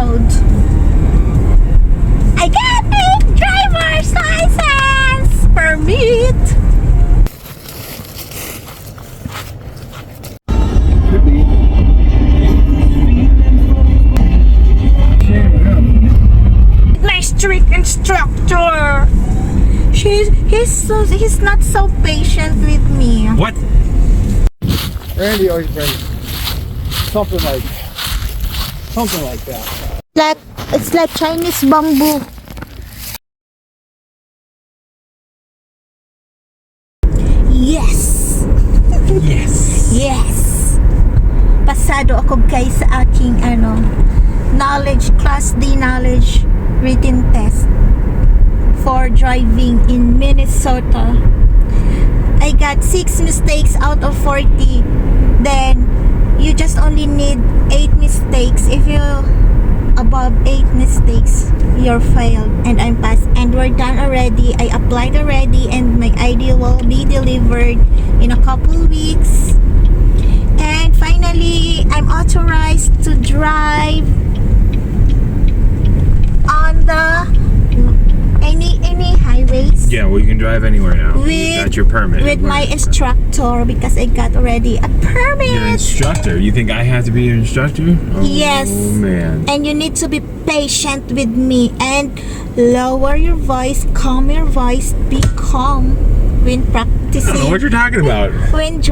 proud. I got a driver's license permit. My strict instructor. He's not so patient with me. What? Randy always brings something like that. It's like Chinese bamboo. Yes. Yes. Pasado ako guys sa aking knowledge, class D knowledge written test for driving in Minnesota. I got 6 mistakes out of 40. Then you just only need 8 mistakes. If you above 8 mistakes, you're failed. And I'm passed. And we're done already. I applied already, and my ID will be delivered in a couple weeks. And finally, I'm authorized to drive on the any highways. Yeah, well, you can drive anywhere now. That's your permit. With my instructor, because I got already a permit. Your instructor? You think I have to be your instructor? Oh, yes. Oh, man. And you need to be patient with me and lower your voice, calm your voice, be calm when practicing. I don't know what you're talking about. When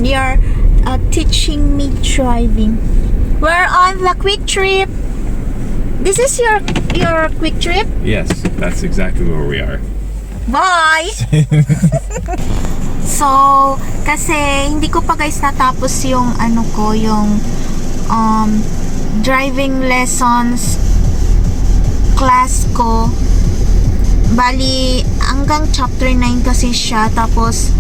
you're teaching me driving. We're on the quick trip. This is your quick trip? Yes, that's exactly where we are. Bye! So, kasi hindi ko pa guys natapos yung yung driving lessons class ko. Bali, hanggang chapter 9 kasi siya. Tapos,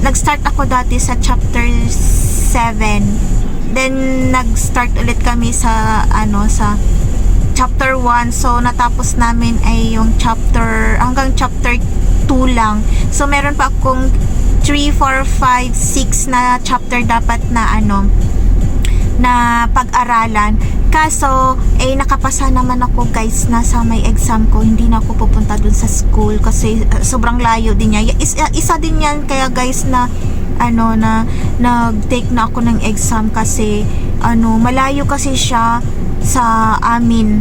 nag-start ako dati sa chapter 7. Then nag-start ulit kami sa sa chapter 1. So natapos namin ay yung hanggang chapter 2 lang. So meron pa akong 3, 4, 5, 6 na chapter dapat na na pag-aralan. Kaso nakapasa naman ako guys na sa may exam ko. Hindi na ako pupunta dun sa school kasi sobrang layo din niya. Isa din yan kaya guys na nag-take na ako ng exam kasi malayo kasi siya sa amin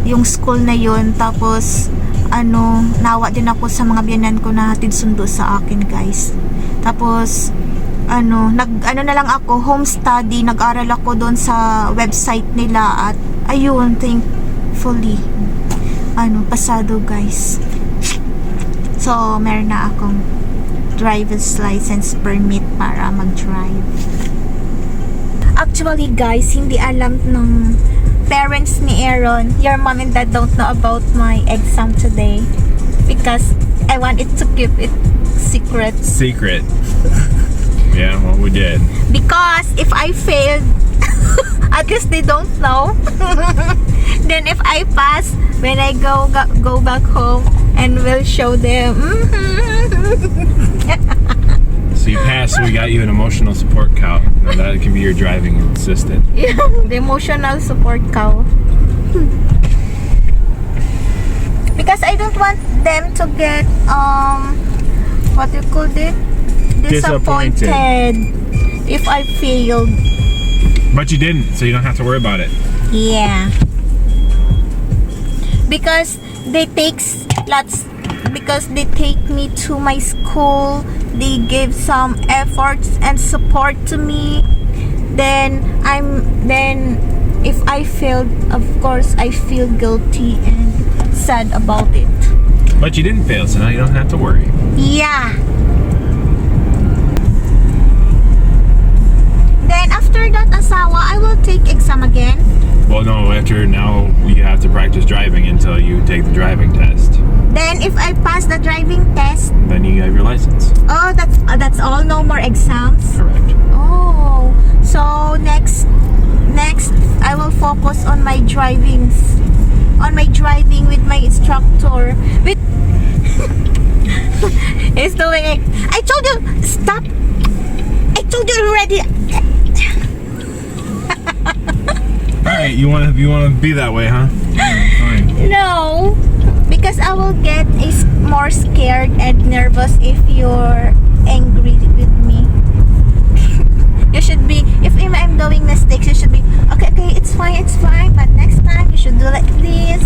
yung school na yun. Tapos nawa din ako sa mga biyanan ko na hatid sundo sa akin guys. Tapos na lang ako, home study, nag-aral ako doon sa website nila at ayun, thankfully pasado guys. So meron na akong driver's license permit para mag-drive. Actually guys, hindi alam ng parents ni Aaron, your mom and dad don't know about my exam today because I wanted to keep it secret. Yeah, well, we did. Because if I failed, at least they don't know. Then if I pass, when I go back home, and we'll show them. So you passed, so we got you an emotional support cow. Now that can be your driving assistant. Yeah, the emotional support cow. Because I don't want them to get what you call it? Disappointed if I failed. But you didn't, so you don't have to worry about it. Yeah. Because they take me to my school, they give some efforts and support to me. Then if I failed, of course I feel guilty and sad about it. But you didn't fail, so now you don't have to worry. Yeah. Then after that asawa, I will take exam again. Well, no, now you have to practice driving until you take the driving test. Then if I pass the driving test, then you have your license. Oh, that's all. No more exams. Correct. Oh, so next I will focus on my driving with my instructor. With it's doing it. I told you stop. I told you already. Alright, You want to be that way, huh? Fine. No, because I will get more scared and nervous if you're angry with me. You should be, if I'm doing mistakes, you should be, okay, it's fine, but next time you should do like this.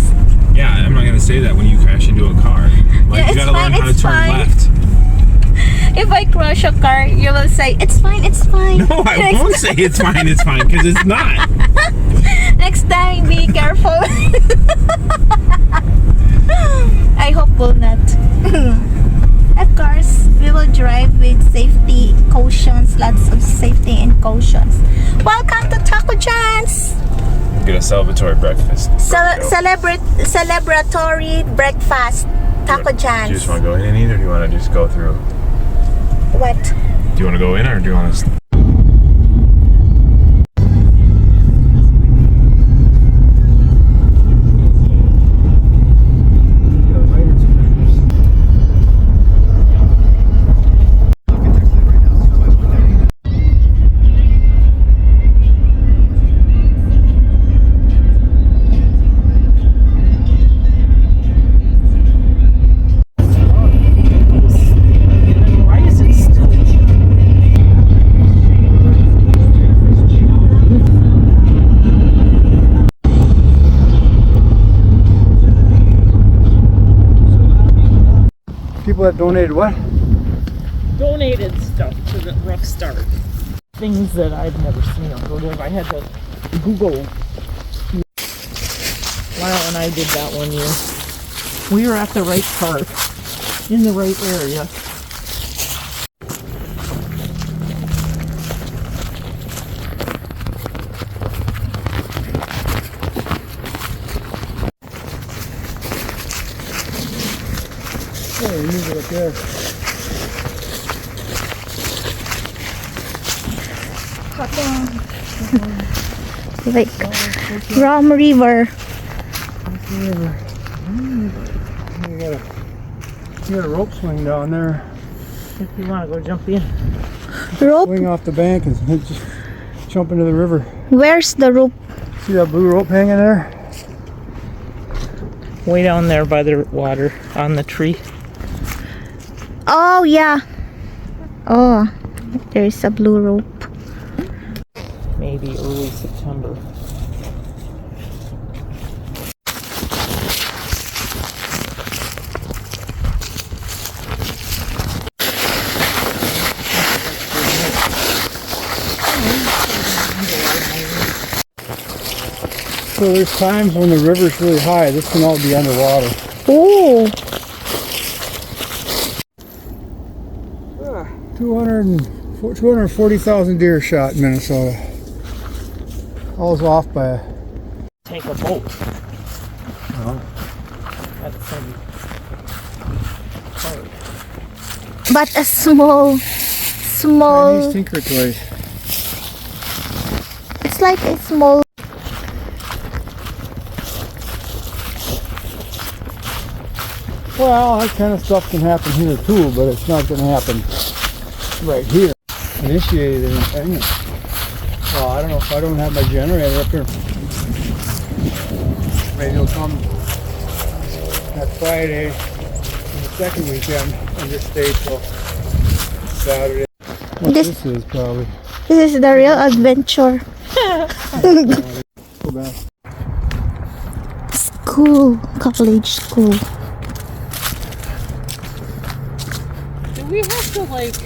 Yeah, I'm not gonna say that when you crash into a car. Like, Yeah, you gotta learn how to it's turn fine. left. If I crash a car, you will say, it's fine. No, I won't say it's fine, because it's not. Next time, be careful. I hope will not. Of course, we will drive with safety cautions, lots of safety and cautions. Welcome to Taco John's. Get a celebratory breakfast. Celebratory breakfast. Taco Do you John's. just want to go in and eat, or do you want to just go through? What? Do you want to go in, or do you want to? People that donated what? Donated stuff to the Rough Start. Things that I've never seen or heard of. I had to Google. Lyle and I did that one year. We were at the right park, in the right area. Oh, you move it up there. Like Rum River. You got a rope swing down there. If you want to go jump in. Rope? Swing off the bank and just jump into the river. Where's the rope? See that blue rope hanging there? Way down there by the water, on the tree. Oh, yeah. Oh, there's a blue rope. Maybe early September. So there's times when the river's really high. This can all be underwater. Oh, 240,000 deer shot in Minnesota. All's off by a... Take a boat. Oh. That's some hard. but a small. Chinese tinker toys. It's like a small. Well, that kind of stuff can happen here too, but it's not going to happen right here. Initiated anything. Well, I don't know if I don't have my generator up here. Maybe it'll come that Friday, the second weekend, and just stay till Saturday. What this is probably. This is the real adventure. Go back. School, college school. Do we have to like